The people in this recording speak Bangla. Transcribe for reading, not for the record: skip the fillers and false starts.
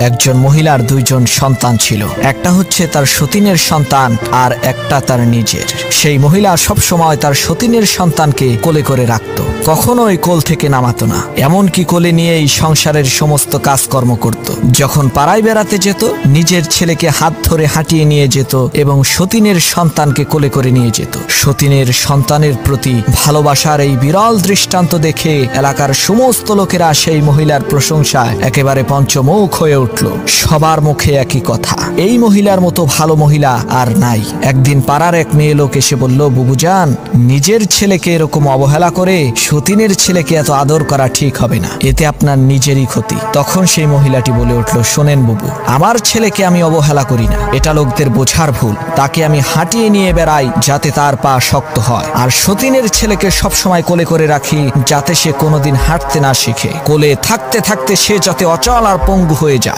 একজন মহিলার দুইজন সন্তান ছিল, একটা হচ্ছে তার সতীনের সন্তান আর একটা তার নিজের। সেই মহিলা সব সময় তার সতীনের সন্তানকে কোলে করে রাখত, কখনোই কোল থেকে নামাতো না, এমনকি কোলে নিয়েই সংসারের সমস্ত কাজকর্ম করত। যখন পাড়ায় বেড়াতে যেত নিজের ছেলেকে হাত ধরে হাঁটিয়ে নিয়ে যেত এবং সতীনের সন্তানকে কোলে করে নিয়ে যেত। সতীনের সন্তানের প্রতি ভালোবাসার এই বিরল দৃষ্টান্ত দেখে এলাকার সমস্ত লোকেরা সেই মহিলার প্রশংসায় একেবারে পঞ্চমুখ হয়ে উঠল। সবার মুখে একই কথা, এই মহিলার মতো ভালো মহিলা আর নাই। একদিন পাড়ার এক মেয়ে লোক এসে বলল, বুবুজান, নিজের ছেলেকে এরকম অবহেলা করে সতীনের ছেলেকে এত আদর করা ঠিক হবে না, এতে আপনার নিজেরই ক্ষতি। তখন সেই মহিলাটি বলে উঠল, শোনেন বুবু, আমার ছেলেকে আমি অবহেলা করি না, এটা লোকদের বোঝার ভুল। তাকে আমি হাঁটিয়ে নিয়ে বেড়াই যাতে তার পা শক্ত হয়, আর সতীনের ছেলেকে সবসময় কোলে করে রাখি যাতে সে কোনোদিন হাঁটতে না শিখে, কোলে থাকতে থাকতে সে যাতে অচল আর পঙ্গু হয়ে যায়।